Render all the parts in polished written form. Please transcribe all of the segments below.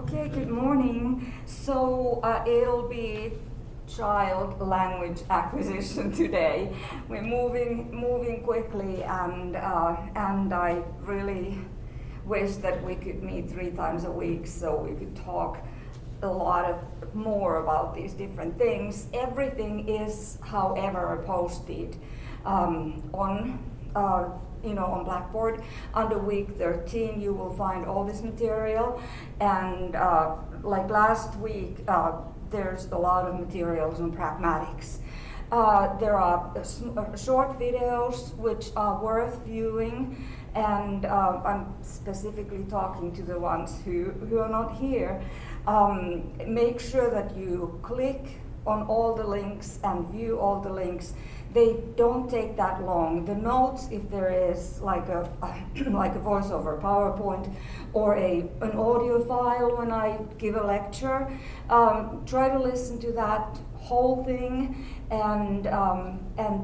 Okay, good morning. So it'll be child language acquisition today. We're moving quickly, and I really wish that we could meet 3 times a week so we could talk a lot more about these different things. Everything is, however, posted on Blackboard. Under week 13, you will find all this material, and like last week, there's a lot of materials on pragmatics. There are short videos which are worth viewing, and I'm specifically talking to the ones who are not here. Make sure that you click on all the links and view all the links. They don't take that long. The notes, if there is like a voiceover PowerPoint or an audio file when I give a lecture, try to listen to that whole thing, and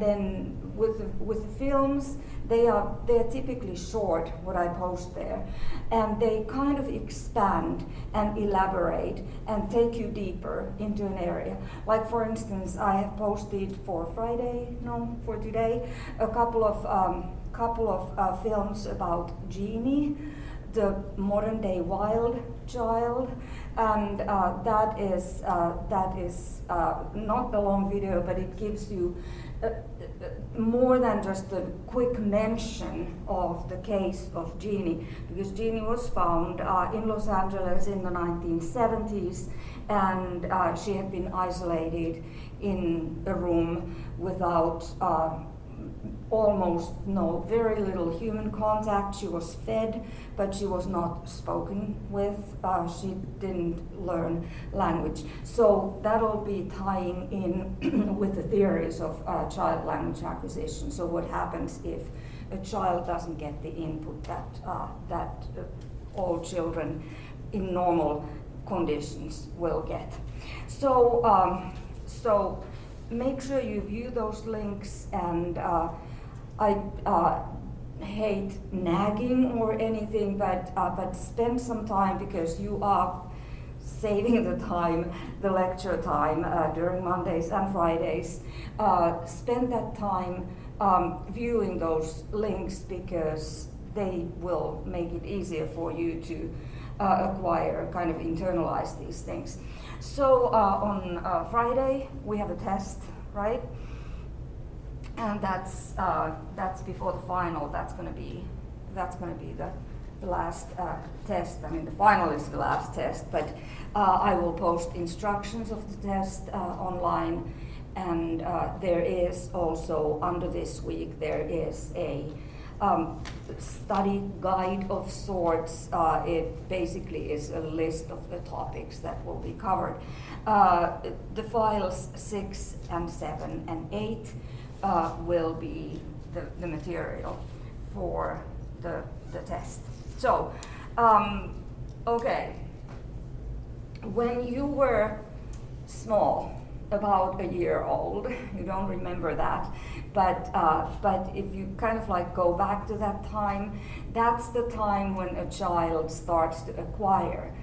then with the films, they're typically short, what I post there, and they kind of expand and elaborate and take you deeper into an area. Like, for instance, I have posted for today, a couple of films about Genie, the modern day wild child, and that is not a long video, but it gives you more than just a quick mention of the case of Jeannie, because Jeannie was found in Los Angeles in the 1970s, and she had been isolated in a room without very little human contact. She was fed, but she was not spoken with. She didn't learn language. So that'll be tying in with the theories of child language acquisition. So what happens if a child doesn't get the input that all children in normal conditions will get. So make sure you view those links, and I hate nagging or anything, but spend some time, because you are saving the time, the lecture time during Mondays and Fridays. Spend that time viewing those links, because they will make it easier for you to acquire, kind of internalize these things. So on Friday we have a test, right? And that's before the final. That's going to be the last test. I mean, the final is the last test, but I will post instructions of the test online, and there is also, under this week, there is a study guide of sorts. It basically is a list of the topics that will be covered. The files 6 and 7 and 8 will be the material for the test. So, okay, when you were small, about a year old, you don't remember that, but if you kind of like go back to that time, that's the time when a child starts to acquire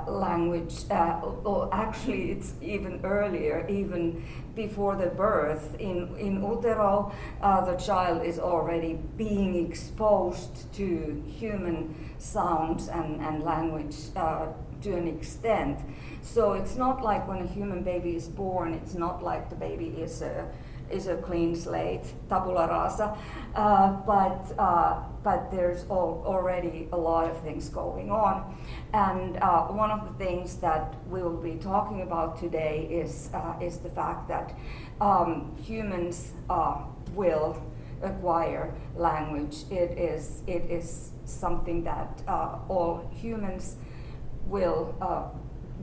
language. Or actually, it's even earlier, even before the birth. In utero, the child is already being exposed to human sounds and language to an extent. So it's not like when a human baby is born, it's not like the baby is a clean slate, tabula rasa, but there's already a lot of things going on. And one of the things that we will be talking about today is the fact that humans will acquire language. It is something that all humans will,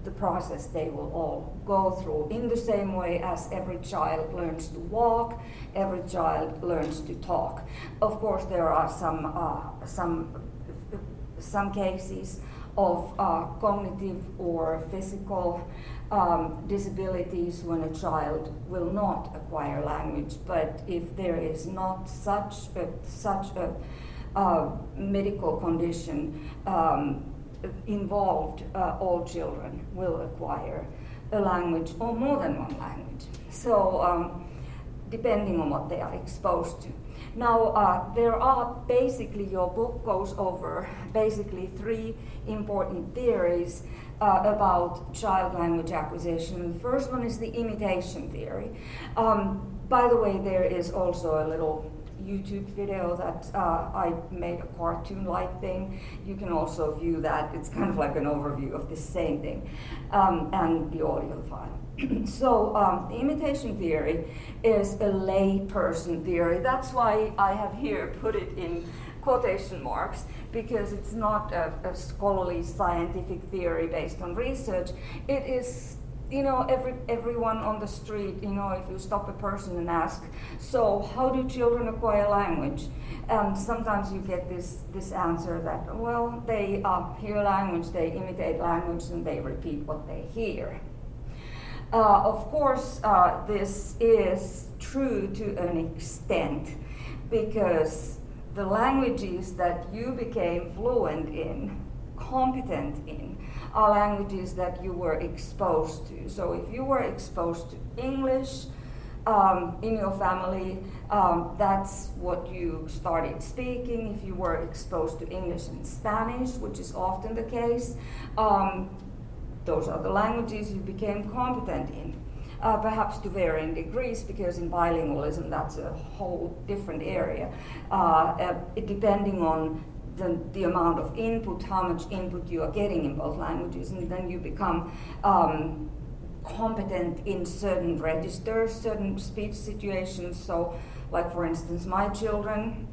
the process they will all go through, in the same way as every child learns to walk, every child learns to talk. Of course, there are some cases of cognitive or physical disabilities when a child will not acquire language. But if there is not such a medical condition, involved, all children will acquire a language or more than one language. So depending on what they are exposed to. Now, there are basically, your book goes over basically three important theories about child language acquisition. The first one is the imitation theory. By the way, there is also a little YouTube video that I made, a cartoon-like thing. You can also view that. It's kind of like an overview of the same thing, and the audio file. So the imitation theory is a layperson theory. That's why I have here put it in quotation marks, because it's not a scholarly scientific theory based on research. It is, everyone on the street, if you stop a person and ask, so how do children acquire language? And sometimes you get this answer that, well, they hear language, they imitate language, and they repeat what they hear. Of course, this is true to an extent, because the languages that you became fluent in, competent in, are languages that you were exposed to. So if you were exposed to English in your family, that's what you started speaking. If you were exposed to English and Spanish, which is often the case, those are the languages you became competent in. Perhaps to varying degrees, because in bilingualism that's a whole different area, depending on the amount of input, how much input you are getting in both languages, and then you become competent in certain registers, certain speech situations. So, like for instance, my children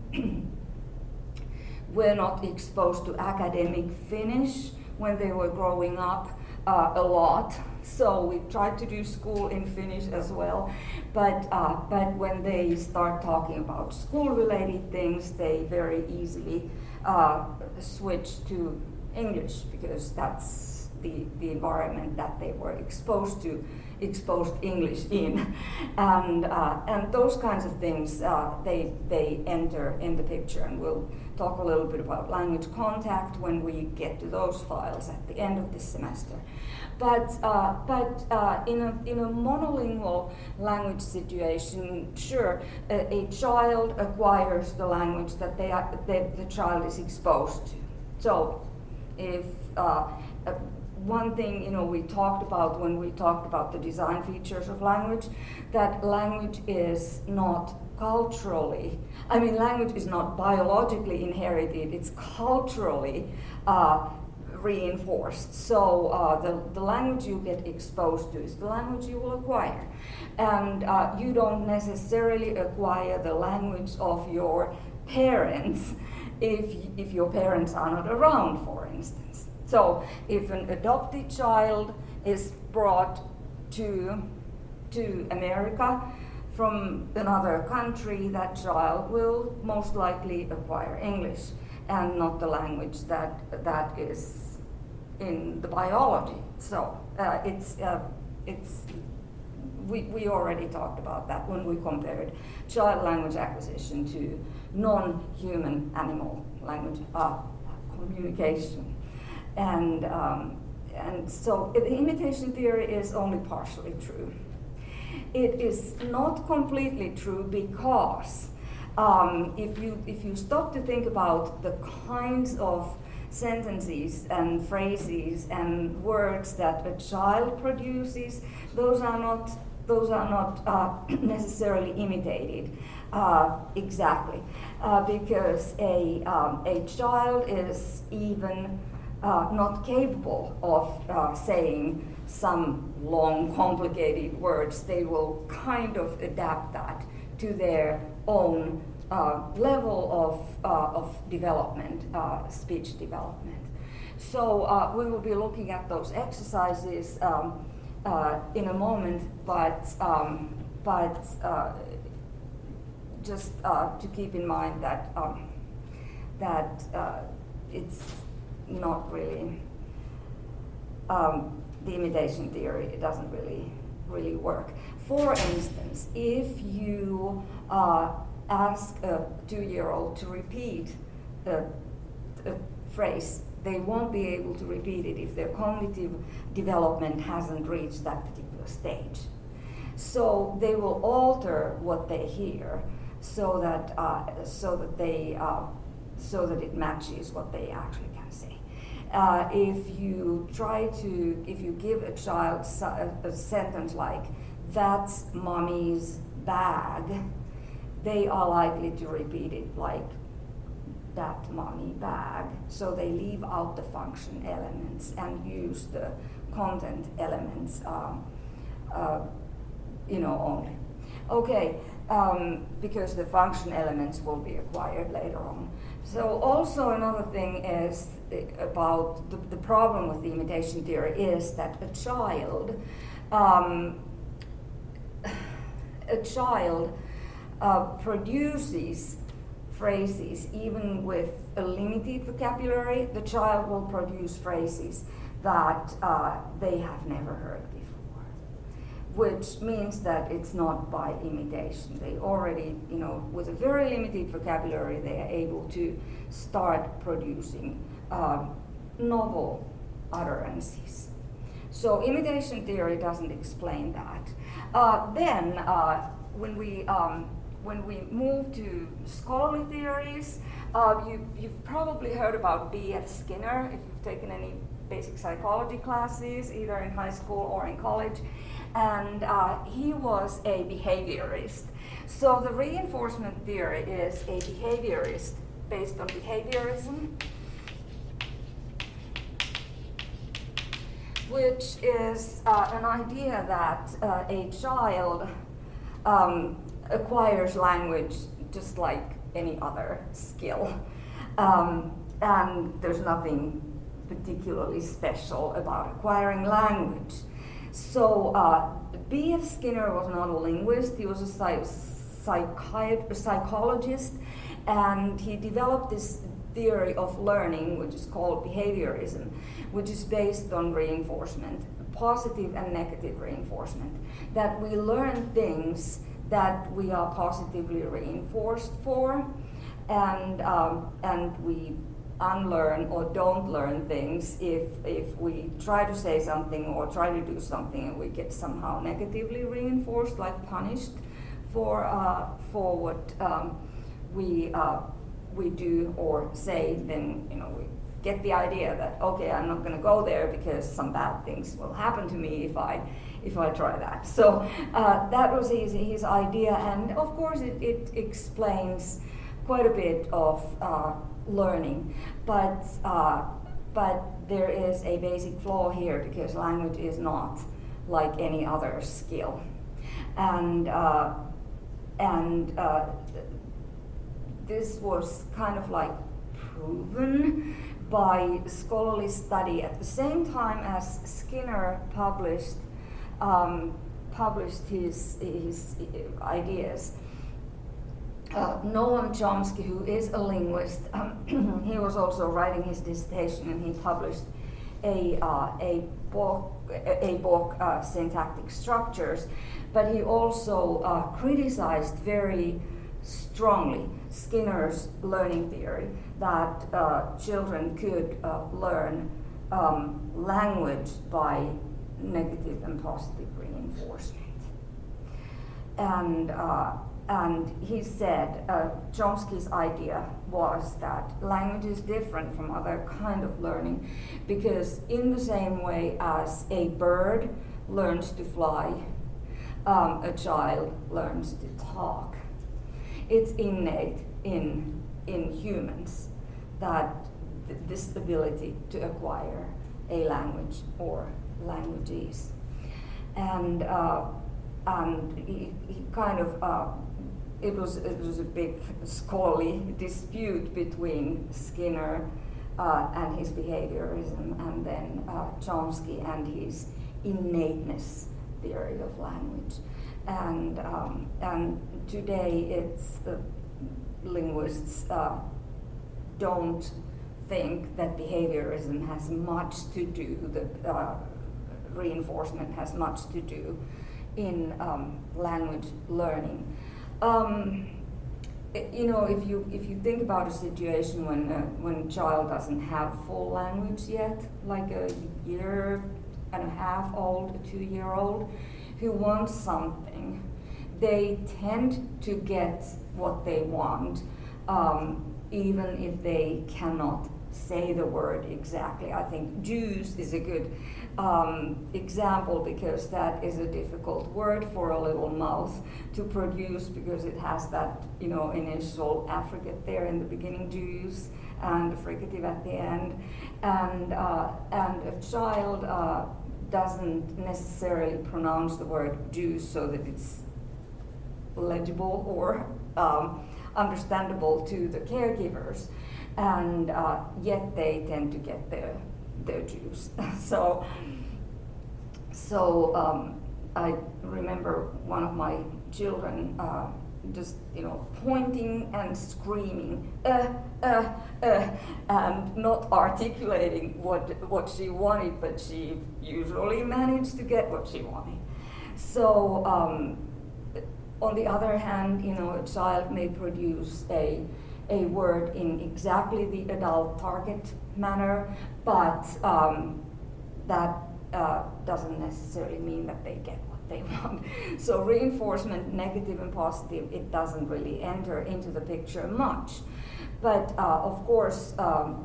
were not exposed to academic Finnish when they were growing up a lot. So we tried to do school in Finnish as well, but when they start talking about school-related things, they very easily switch to English, because that's the environment that they were exposed English in, and those kinds of things they enter in the picture, and we'll talk a little bit about language contact when we get to those files at the end of this semester. But in a monolingual language situation, sure, a child acquires the language that the child is exposed to. So, if one thing we talked about when we talked about the design features of language, that language is not culturally. Language is not biologically inherited; it's culturally reinforced. So the language you get exposed to is the language you will acquire, and you don't necessarily acquire the language of your parents if your parents are not around, for instance. So if an adopted child is brought to America from another country, that child will most likely acquire English and not the language that is in the biology. So we already talked about that when we compared child language acquisition to non-human animal language communication. And so the imitation theory is only partially true. It is not completely true, because if you stop to think about the kinds of sentences and phrases and words that a child produces, those are not necessarily imitated exactly, because a child is even not capable of saying some long, complicated words. They will kind of adapt that to their own level of development, speech development. So we will be looking at those exercises in a moment, but just to keep in mind that it's not really the imitation theory. It doesn't really work. For instance, if you ask a 2-year-old to repeat a phrase they won't be able to repeat it if their cognitive development hasn't reached that particular stage. So they will alter what they hear so that it matches what they actually can say. If you give a child a sentence like, "That's mommy's bag," they are likely to repeat it like, "That mommy bag." So they leave out the function elements and use the content elements only. Okay, because the function elements will be acquired later on. So also another thing is about the problem with the imitation theory is that a child produces phrases even with a limited vocabulary. The child will produce phrases that they have never heard before, which means that it's not by imitation. They already, with a very limited vocabulary, they are able to start producing novel utterances. So imitation theory doesn't explain that. Then, when we move to scholarly theories, you've probably heard about B.F. Skinner if you've taken any basic psychology classes, either in high school or in college. And he was a behaviorist. So the reinforcement theory is a behaviorist based on behaviorism, which is an idea that a child acquires language just like any other skill. And there's nothing particularly special about acquiring language. So B.F. Skinner was not a linguist, he was a psychologist, and he developed this theory of learning, which is called behaviorism, which is based on reinforcement, positive and negative reinforcement, that we learn things that we are positively reinforced for, and we unlearn or don't learn things if we try to say something or try to do something and we get somehow negatively reinforced, like punished for what we do or say. Then we get the idea that, okay, I'm not going to go there because some bad things will happen to me if I try that. So that was his idea, and of course it explains quite a bit of learning, but there is a basic flaw here because language is not like any other skill, and this was kind of like proven by scholarly study at the same time as Skinner published his ideas. Noam Chomsky, who is a linguist, he was also writing his dissertation, and he published a book, Syntactic Structures, but he also criticized very strongly Skinner's learning theory that children could learn language by negative and positive reinforcement. And he said, Chomsky's idea was that language is different from other kind of learning because in the same way as a bird learns to fly, a child learns to talk. It's innate in humans that this ability to acquire a language or languages. And he kind of it was a big scholarly dispute between Skinner and his behaviorism, and then Chomsky and his innateness theory of language. And today it's linguists don't think that behaviorism has much to do, that reinforcement has much to do in language learning. you know, if you think about a situation when a child doesn't have full language yet, like a 1.5 old, a 2-year-old, who wants something, they tend to get what they want, even if they cannot say the word exactly. I think juice is a good example, because that is a difficult word for a little mouth to produce, because it has that, you know, initial affricate there in the beginning, juice, and the fricative at the end, and a child doesn't necessarily pronounce the word juice so that it's legible or understandable to the caregivers, and yet they tend to get their juice. So I remember one of my children just, you know, pointing and screaming, and not articulating what she wanted, but she usually managed to get what she wanted. So on the other hand, you know, a child may produce a word in exactly the adult target manner, but that doesn't necessarily mean that they get what they want. So reinforcement, negative and positive, it doesn't really enter into the picture much. But of course, the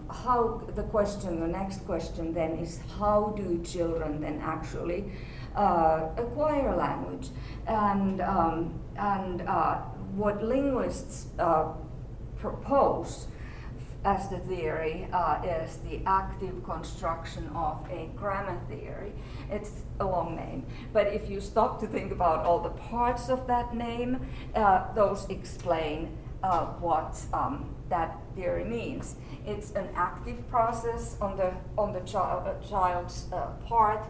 next question then is, how do children then actually acquire language? And what linguists propose as the theory is the active construction of a grammar theory. It's a long name, but if you stop to think about all the parts of that name, those explain what that theory means. It's an active process on the child's part.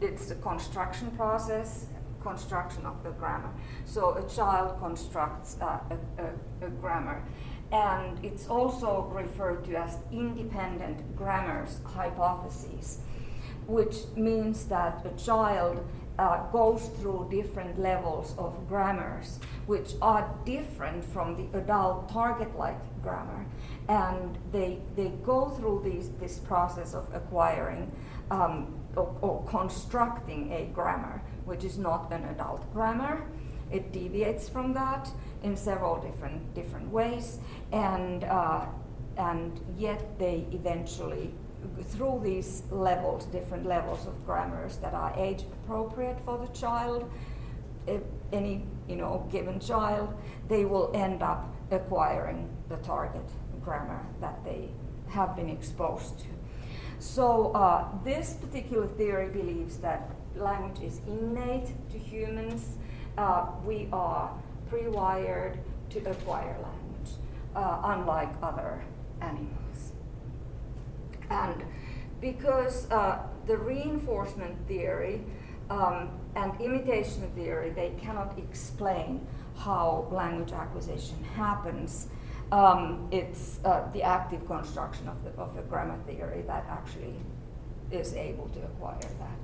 It's the construction process, construction of the grammar. So a child constructs a grammar. And it's also referred to as independent grammars hypotheses, which means that a child goes through different levels of grammars, which are different from the adult target-like grammar. And they go through this process of acquiring or constructing a grammar, which is not an adult grammar. It deviates from that in several different ways, and yet they eventually, through these levels, different levels of grammars that are age appropriate for the child, any given child, they will end up acquiring the target grammar that they have been exposed to. So this particular theory believes that language is innate to humans. We are pre-wired to acquire language, unlike other animals. And because the reinforcement theory and imitation theory, they cannot explain how language acquisition happens, it's the active construction of the grammar theory that actually is able to acquire that.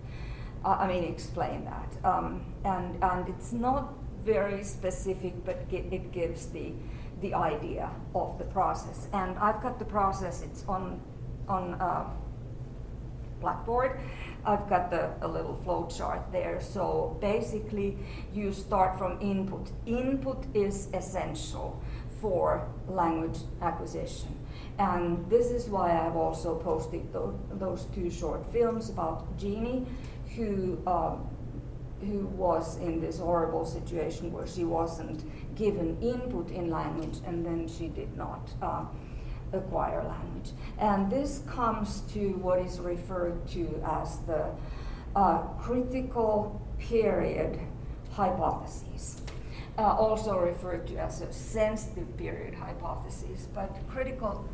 Explain that. And it's not very specific, but it gives the idea of the process. And I've got the process, it's on Blackboard. I've got a little flow chart there. So basically, you start from input. Input is essential for language acquisition. And this is why I've also posted those 2 short films about Jeannie, who was in this horrible situation where she wasn't given input in language, and then she did not acquire language. And this comes to what is referred to as the critical period hypothesis, also referred to as a sensitive period hypothesis, but critical.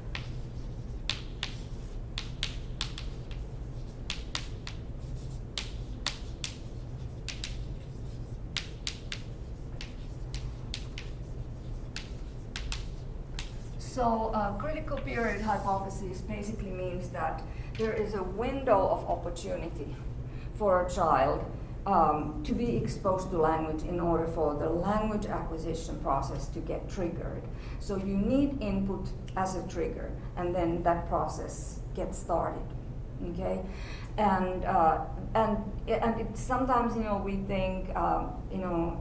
So critical period hypothesis basically means that there is a window of opportunity for a child to be exposed to language in order for the language acquisition process to get triggered. So you need input as a trigger, and then that process gets started. Okay, and it, sometimes we think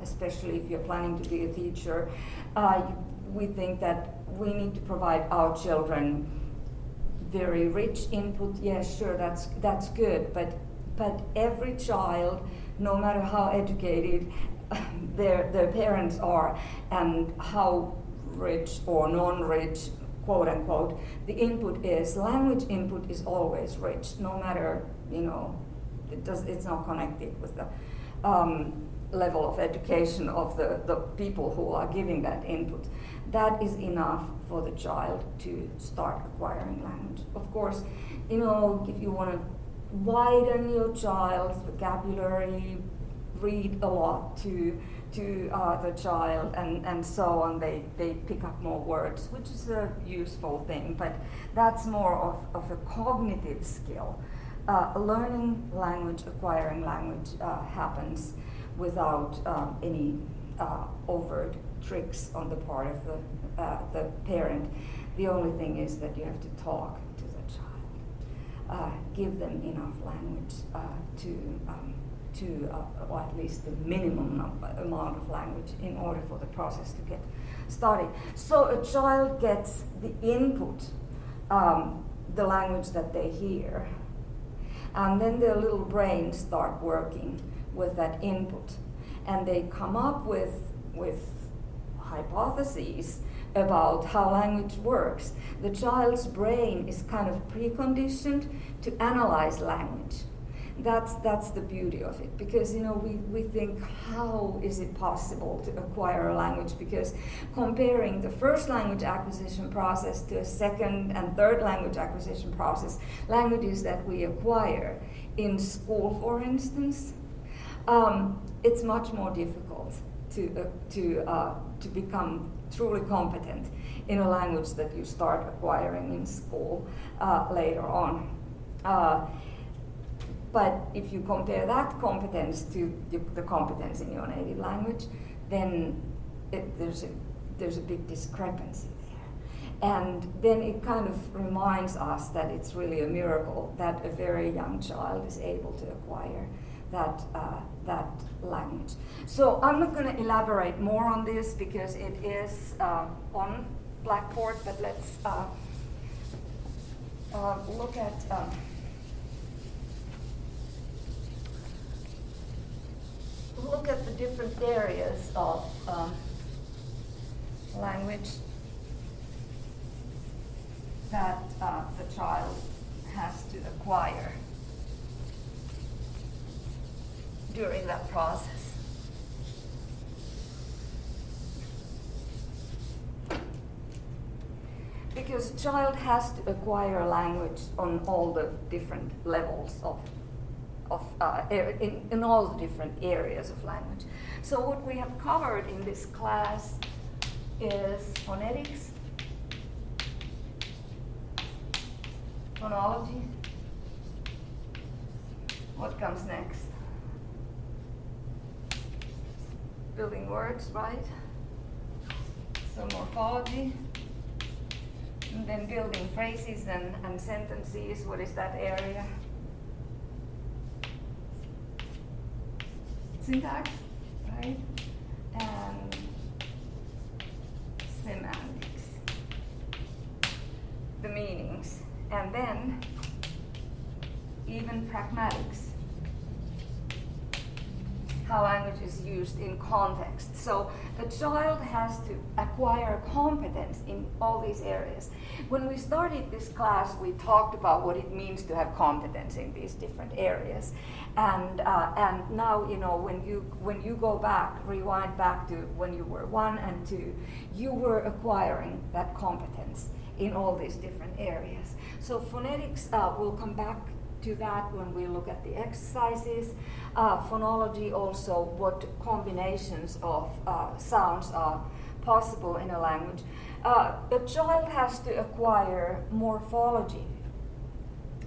especially if you're planning to be a teacher, we think that we need to provide our children very rich input. Yes, sure, that's good, but every child, no matter how educated their parents are and how rich or non-rich, quote unquote, the input is, language input is always rich, no matter, it's not connected with the level of education of the people who are giving that input. That is enough for the child to start acquiring language. Of course, if you want to widen your child's vocabulary, read a lot to the child, and so on, they pick up more words, which is a useful thing, but that's more of a cognitive skill. Learning language, acquiring language happens without any overt tricks on the part of the parent. The only thing is that you have to talk to the child, give them enough language or at least the minimum amount of language in order for the process to get started. So a child gets the input, the language that they hear, and then their little brains start working with that input, and they come up with hypotheses about how language works. The child's brain is kind of preconditioned to analyze language. That's the beauty of it, because we think, how is it possible to acquire a language? Because comparing the first language acquisition process to a second and third language acquisition process, languages that we acquire in school, for instance, it's much more difficult to become truly competent in a language that you start acquiring in school later on. But if you compare that competence to the competence in your native language, then there's a big discrepancy there. And then it kind of reminds us that it's really a miracle that a very young child is able to acquire that language. So I'm not going to elaborate more on this because it is on Blackboard, but let's look at the different areas of language that the child has to acquire during that process. Because a child has to acquire language on all the different levels in all the different areas of language. So what we have covered in this class is phonetics, phonology. What comes next? Building words, right? So morphology. And then building phrases and sentences. What is that area? Syntax, right? And semantics, the meanings, and then even pragmatics, how language is used in context. So a child has to acquire competence in all these areas. When we started this class, we talked about what it means to have competence in these different areas. And now, when you go back, rewind back to when you were 1 and 2, you were acquiring that competence in all these different areas. So phonetics, we'll come back to that when we look at the exercises. Phonology also, what combinations of sounds are possible in a language. A child has to acquire morphology,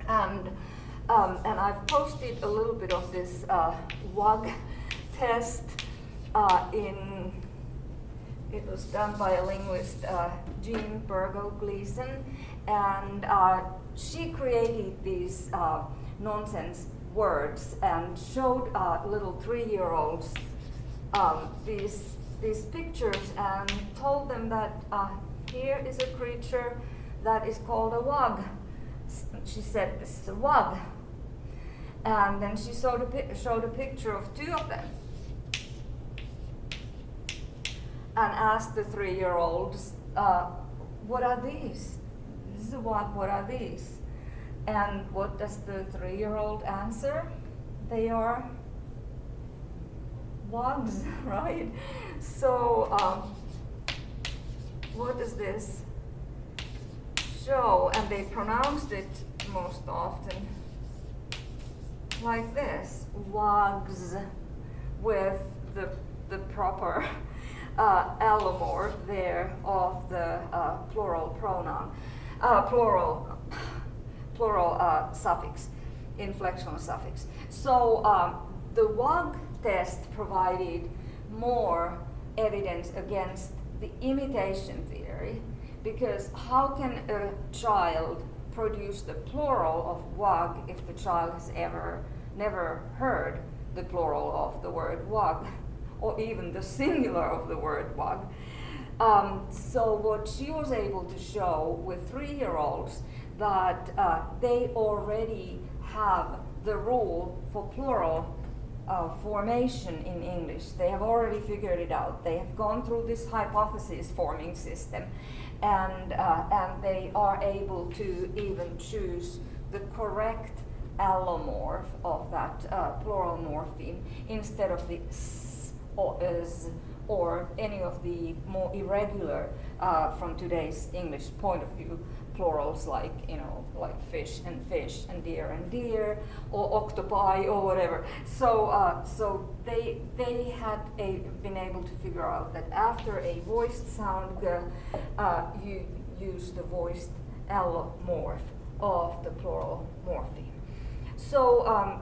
and And I've posted a little bit of this WAG test it was done by a linguist, Jean Burgo-Gleason, and she created these nonsense words and showed little 3-year-olds these pictures and told them that here is a creature that is called a wag. She said, this is a wag. And then she showed a picture of 2 of them and asked the 3-year-olds, what are these? This is a wag, what are these? And what does the 3-year-old answer? They are wags, right? So what does this show? And they pronounced it most often like this, wags, with the proper allomorph there of the plural pronoun, plural suffix, inflectional suffix. So the WAG test provided more evidence against the imitation theory, because how can a child produce the plural of wag if the child has never heard the plural of the word wag, or even the singular of the word wag? So what she was able to show with 3-year-olds that they already have the rule for plural formation in English. They have already figured it out. They have gone through this hypothesis forming system, and they are able to even choose the correct allomorph of that plural morpheme instead of the s or is or any of the more irregular, from today's English point of view, plurals like, like fish and deer, or octopi or whatever. So they had been able to figure out that after a voiced sound, you use the voiced allomorph of the plural morpheme. So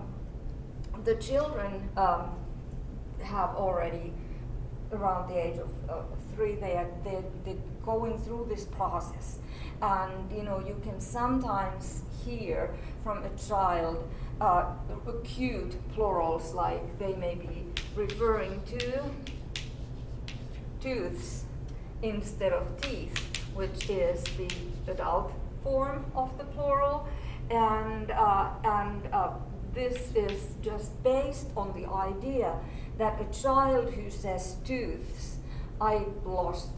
the children have already, around the age of 3, they're going through this process. And you can sometimes hear from a child acute plurals, like they may be referring to tooths instead of teeth, which is the adult form of the plural. And this is just based on the idea that a child who says tooths, I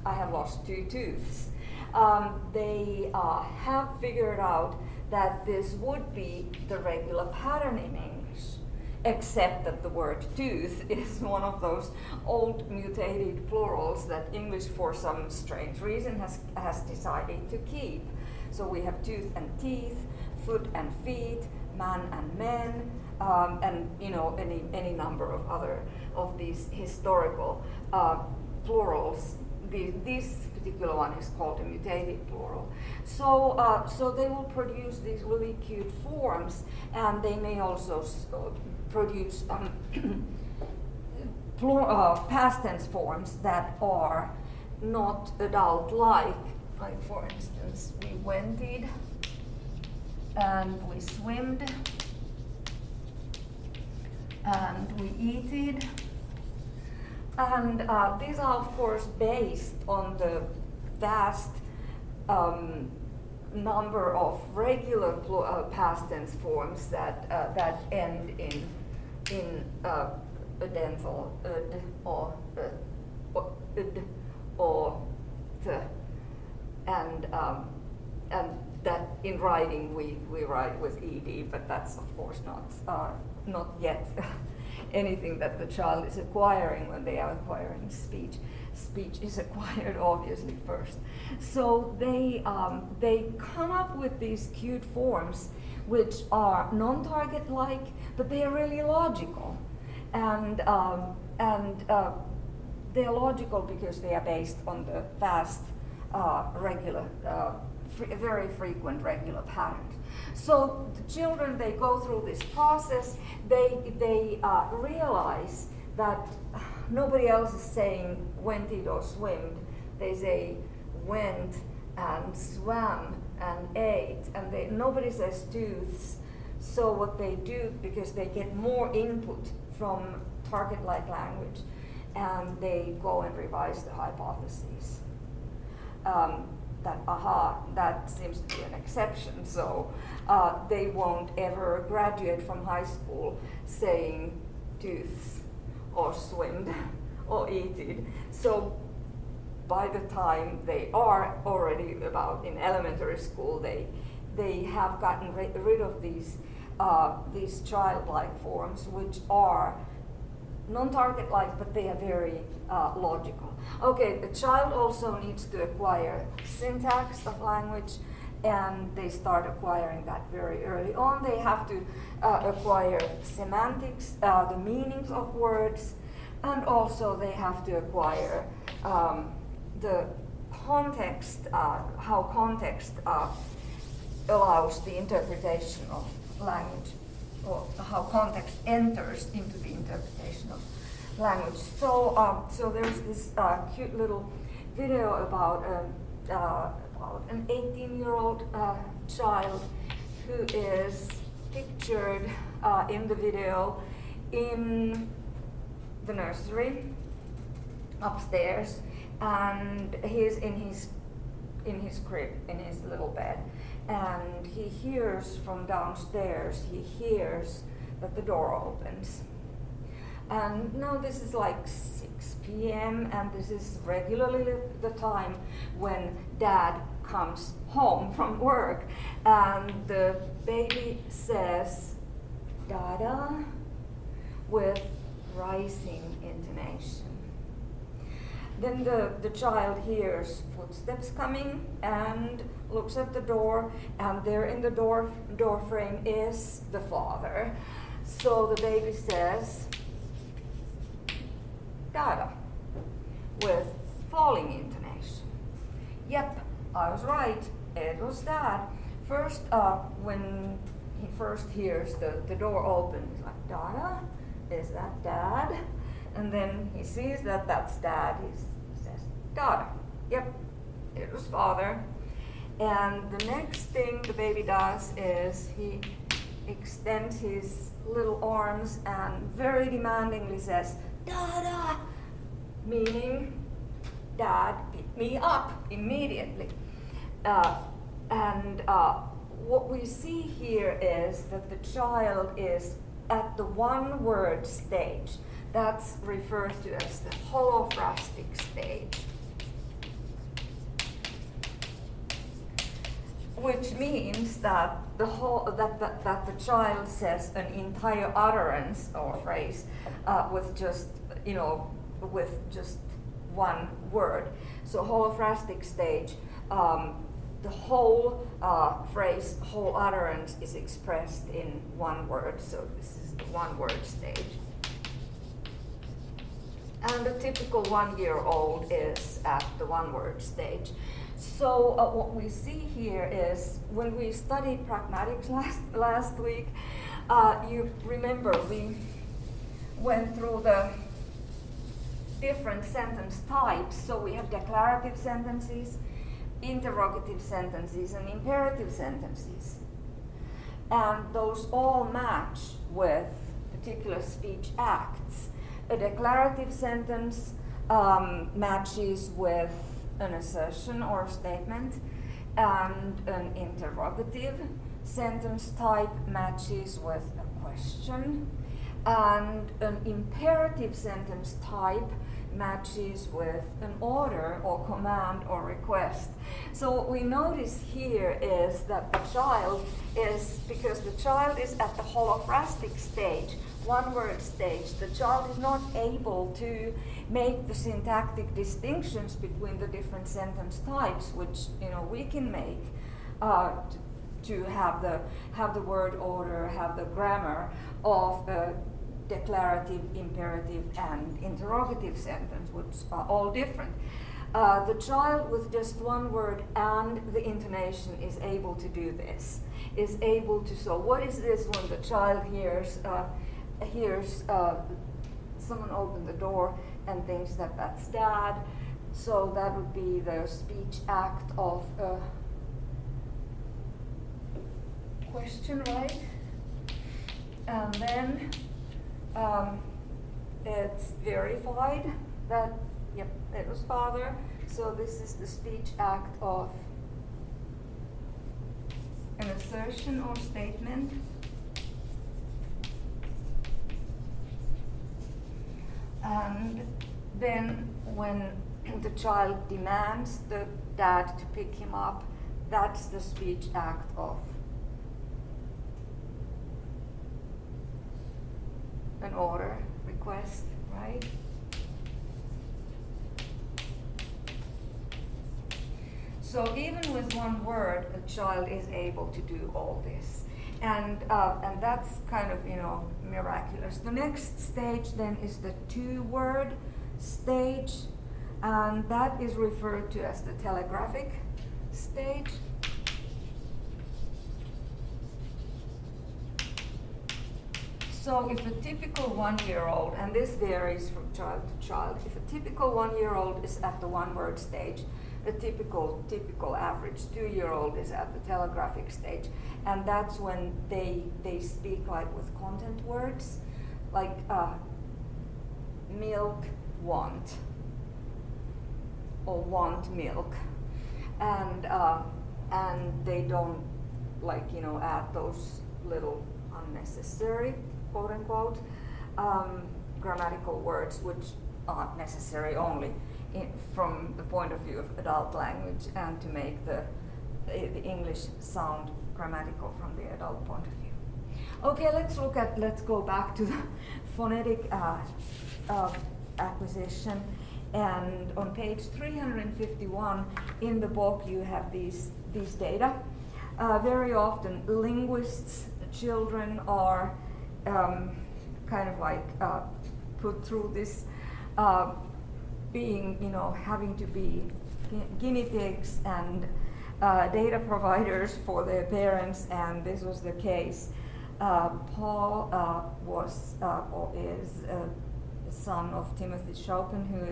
have lost 2 tooths, they have figured out that this would be the regular pattern in English, except that the word tooth is one of those old mutated plurals that English, for some strange reason, has decided to keep. So we have tooth and teeth, foot and feet, man and men, and any number of other of these historical plurals. This particular one is called a mutated plural. So they will produce these really cute forms, and they may also produce past tense forms that are not adult-like. Like, for instance, we wented and we swimmed and we eated. And these are, of course, based on the vast number of regular past tense forms that end in a dental or th, and that in writing we write with ed, but that's of course not yet anything that the child is acquiring when they are acquiring speech. Speech is acquired obviously first. So they come up with these cute forms which are non-target like, but they are really logical, and they are logical because they are based on the vast regular very frequent regular patterns. So the children, they go through this process, they realize that nobody else is saying wented or swimmed. They say went and swam and ate, and nobody says tooths. So what they do, because they get more input from target-like language, and they go and revise the hypotheses. That seems to be an exception. So they won't ever graduate from high school saying tooths or swimmed or eated. So by the time they are already about in elementary school, they have gotten rid of these childlike forms, which are non-target-like, but they are very logical. Okay, the child also needs to acquire syntax of language, and they start acquiring that very early on. They have to acquire semantics, the meanings of words, and also they have to acquire the context, how context allows the interpretation of language, or how context enters into the interpretation of language. So there's this cute little video about an 18-year-old child who is pictured in the video in the nursery upstairs, and he's in his crib, in his little bed, and he hears from downstairs, he hears that the door opens. And now this is like 6 p.m. and this is regularly the time when Dad comes home from work, and the baby says "Dada" with rising intonation. Then the child hears footsteps coming and looks at the door, and there in the door frame is the father. So the baby says "Dada" with falling intonation. Yep, I was right. It was Dad. First, when he first hears the door open, he's like, "Dada, is that Dad?" And then he sees that that's Dad. He says, "Dada." Yep, it was Father. And the next thing the baby does is he extends his little arms and very demandingly says, "Dada," meaning, "Dad, pick me up immediately." What we see here is that the child is at the one-word stage. That's referred to as the holophrastic stage, which means that the child says an entire utterance or phrase with just one word. So holophrastic stage, the whole phrase, whole utterance is expressed in one word. So this is the one-word stage. And a typical 1-year-old is at the one-word stage. So what we see here is, when we studied pragmatics last week, you remember we went through the different sentence types. So we have declarative sentences, interrogative sentences, and imperative sentences. And those all match with particular speech acts. A declarative sentence matches with an assertion or a statement, and an interrogative sentence type matches with a question, and an imperative sentence type matches with an order or command or request. So what we notice here is that the child is, because the child is at the holophrastic stage, one-word stage, the child is not able to make the syntactic distinctions between the different sentence types, which we can make to have the word order, have the grammar of a declarative, imperative, and interrogative sentence, which are all different. The child with just one word and the intonation is able to do this. Is able to. So what is this when the child hears someone open the door and thinks that that's dad? So that would be the speech act of a question, right? And then it's verified that, yep, it was father. So this is the speech act of an assertion or statement. And then when the child demands the dad to pick him up, that's the speech act of an order, request, right? So even with one word, a child is able to do all this. And that's kind of, miraculous. The next stage then is the two-word stage, and that is referred to as the telegraphic stage. So if a typical 1-year-old, and this varies from child to child, if a typical 1-year-old is at the one-word stage, a typical average 2-year-old is at the telegraphic stage, and that's when they speak like with content words, like milk, want, or want milk, and they don't add those little unnecessary quote unquote grammatical words which aren't necessary only from the point of view of adult language and to make the English sound grammatical from the adult point of view. Okay, let's go back to the phonetic acquisition, and on page 351 in the book you have these data. Very often linguists, children are kind of like put through this being, having to be guinea pigs and data providers for their parents, and this was the case. Paul was or is a son of Timothy Chopin, who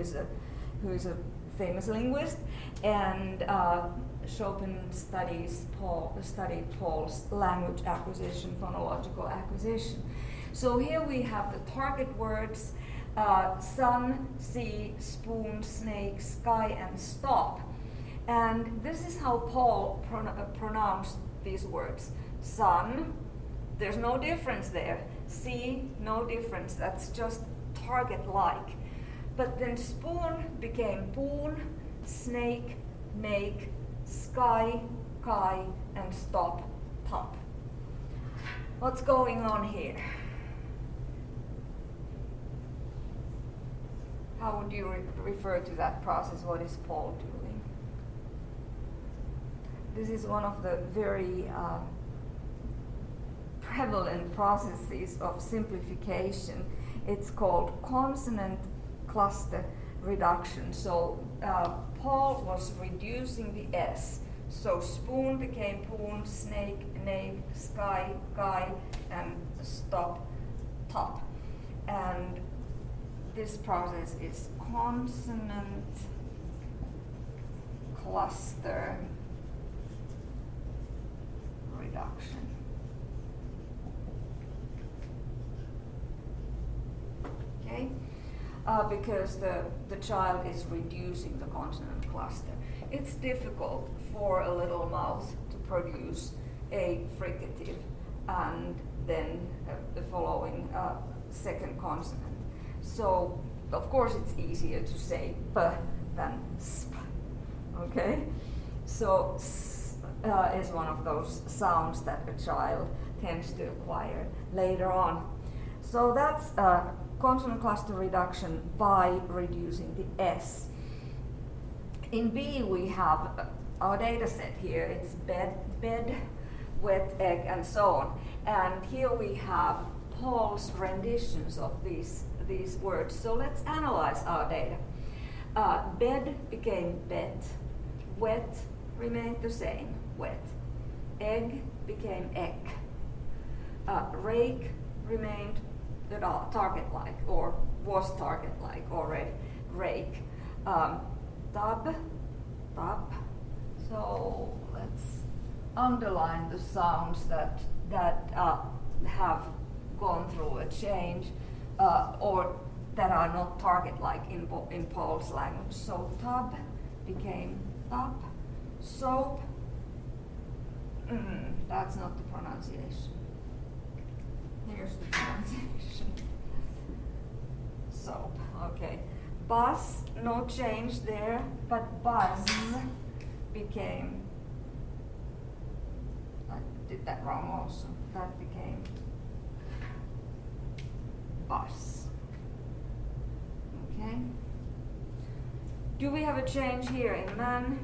is a famous linguist, and Chopin studied Paul's language acquisition, phonological acquisition. So here we have the target words: sun, sea, spoon, snake, sky, and stop. And this is how Paul pronounced these words. Sun, there's no difference there. Sea, no difference. That's just target-like. But then spoon became poon, snake, make, sky, kai, and stop, top. What's going on here? How would you refer to that process? What is Paul doing? This is one of the very prevalent processes of simplification. It's called consonant cluster reduction. So Paul was reducing the S. So spoon became poon, snake, nake, sky, guy, and stop, top. And this process is consonant cluster reduction. Okay? Because the child is reducing the consonant cluster. It's difficult for a little mouth to produce a fricative and then the following second consonant. So, of course, it's easier to say p than sp. Okay? So, s is one of those sounds that a child tends to acquire later on. So that's consonant cluster reduction by reducing the S. In B, we have our data set here. It's bed, wet, egg, and so on. And here we have Paul's renditions of these words. So let's analyze our data. Bed became bet. Wet remained the same, wet. Egg became egg. Rake remained target-like, or was target-like already, rake. Tub. So let's underline the sounds that have gone through a change, or that are not target-like in Paul's language. So tub became tub. Soap. That's not the pronunciation. Here's the pronunciation. Soap. Okay. Buzz, no change there, but buzz became. I did that wrong also. That became bus. Okay. Do we have a change here in man,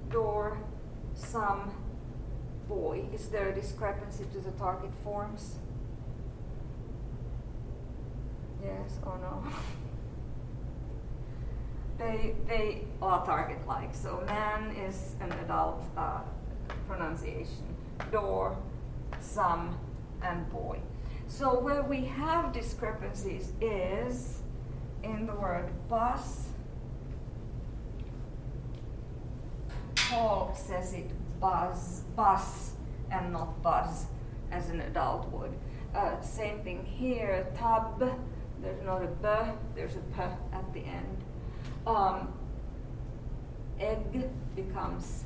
door, some, boy? Is there a discrepancy to the target forms? Yes or no? They are target-like. So man is an adult pronunciation. Door, some, and boy. So where we have discrepancies is in the word bus. Paul says it bus, and not buzz, as an adult would. Same thing here, tub, there's not a b, there's a p at the end. Egg becomes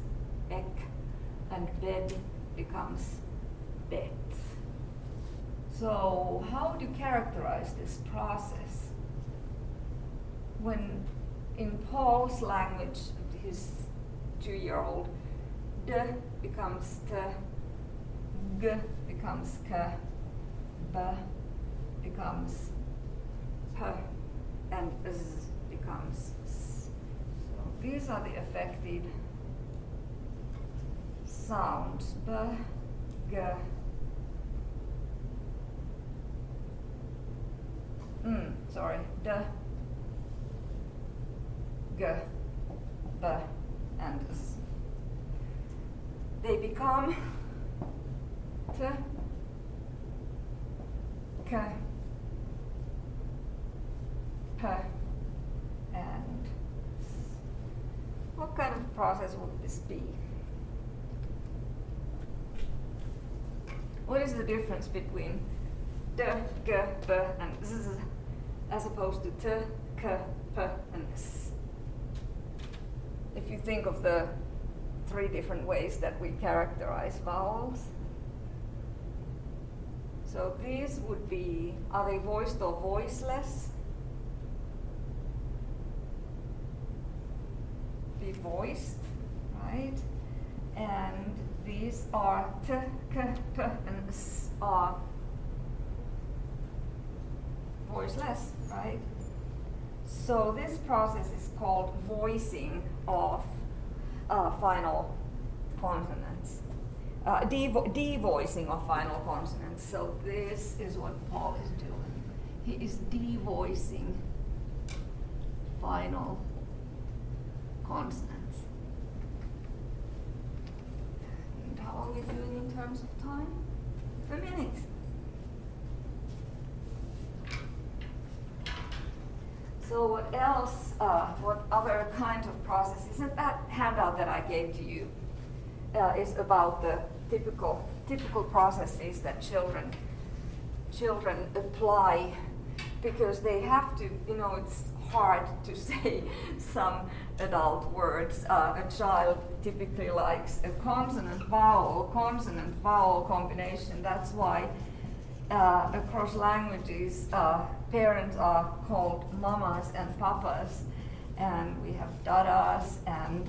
ek, and bed becomes bet. So how do you characterize this process? When in Paul's language, his 2-year-old, d becomes t, g becomes k, b becomes p, and z becomes s. So these are the affected sounds. B, g, d, g, b, and s. They become t, k, p, and s. What kind of process would this be? What is the difference between d, g, b, and z, as opposed to t, k, p, and s? If you think of the 3 different ways that we characterize vowels. So these would be, are they voiced or voiceless? Be voiced, right? And these are t, k, p, and s are voiceless, right? So this process is called voicing of final consonants, devoicing of final consonants. So this is what Paul is doing. He is devoicing final consonants. And how are we doing in terms of time? A minute. So what else, what other kinds of processes? And that handout that I gave to you is about the typical processes that children apply, because they have to, it's hard to say some adult words. A child typically likes a consonant-vowel combination. That's why across languages, parents are called mamas and papas, and we have dadas and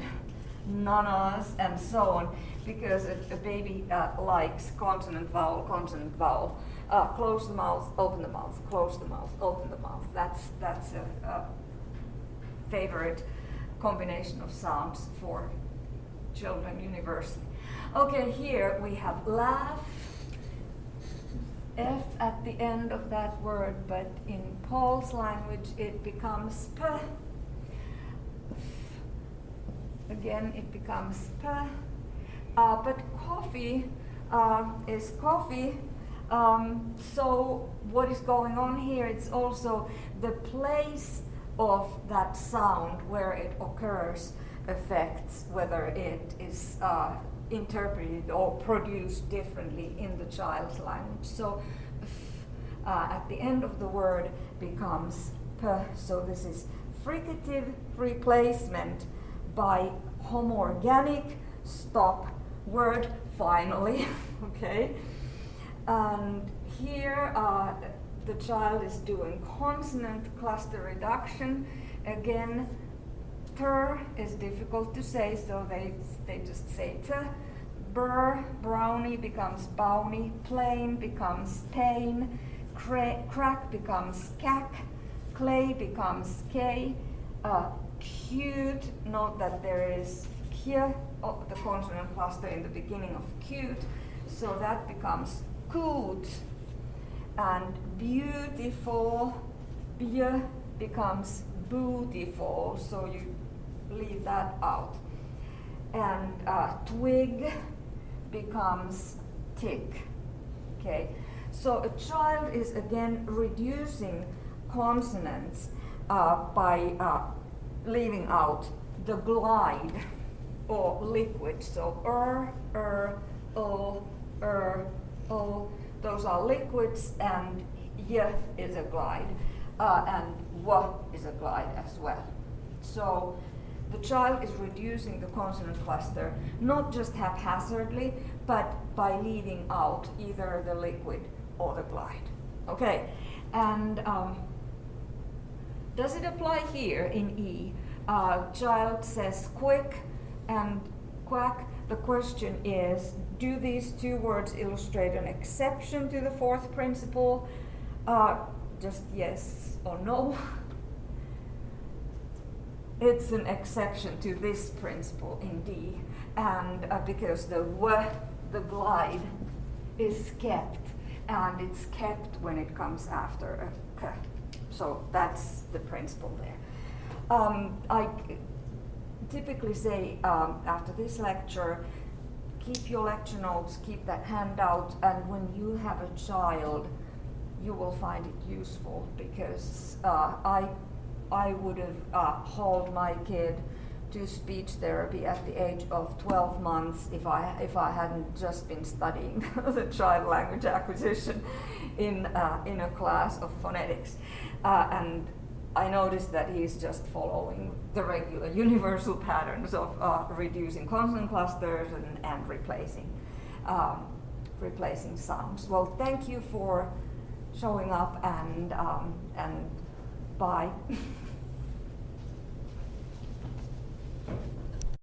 nanas and so on, because a baby likes consonant-vowel. Close the mouth, open the mouth, close the mouth, open the mouth. That's a favorite combination of sounds for children universally. Okay, here we have laugh, F at the end of that word, but in Paul's language it becomes P. again it becomes p. But coffee is coffee. So what is going on here? It's also the place of that sound where it occurs affects whether it is interpreted or produced differently in the child's language. So at the end of the word becomes p. So this is fricative replacement by homorganic stop word finally. Okay, and here the child is doing consonant cluster reduction. Again, ter is difficult to say, so they just say t. Burr, brownie becomes bownie, plain becomes pain, crack becomes cack, clay becomes k, cute, note that there is q, the consonant cluster in the beginning of cute, so that becomes coot, and beautiful, b becomes bootiful, so you leave that out. And twig becomes tick. Okay, so a child is again reducing consonants by leaving out the glide or liquid. So o, those are liquids, and y is a glide, and w is a glide as well. So the child is reducing the consonant cluster not just haphazardly, but by leaving out either the liquid or the glide. Okay, and does it apply here in E? Child says quick and quack. The question is, do these two words illustrate an exception to the fourth principle? Just yes or no. It's an exception to this principle in D, and because the glide is kept, and it's kept when it comes after a k. So that's the principle there. I typically say after this lecture, keep your lecture notes, keep that handout, and when you have a child, you will find it useful, because I would have hauled my kid to speech therapy at the age of 12 months if I hadn't just been studying the child language acquisition in a class of phonetics, and I noticed that he's just following the regular universal patterns of reducing consonant clusters and replacing sounds. Well, thank you for showing up, and bye.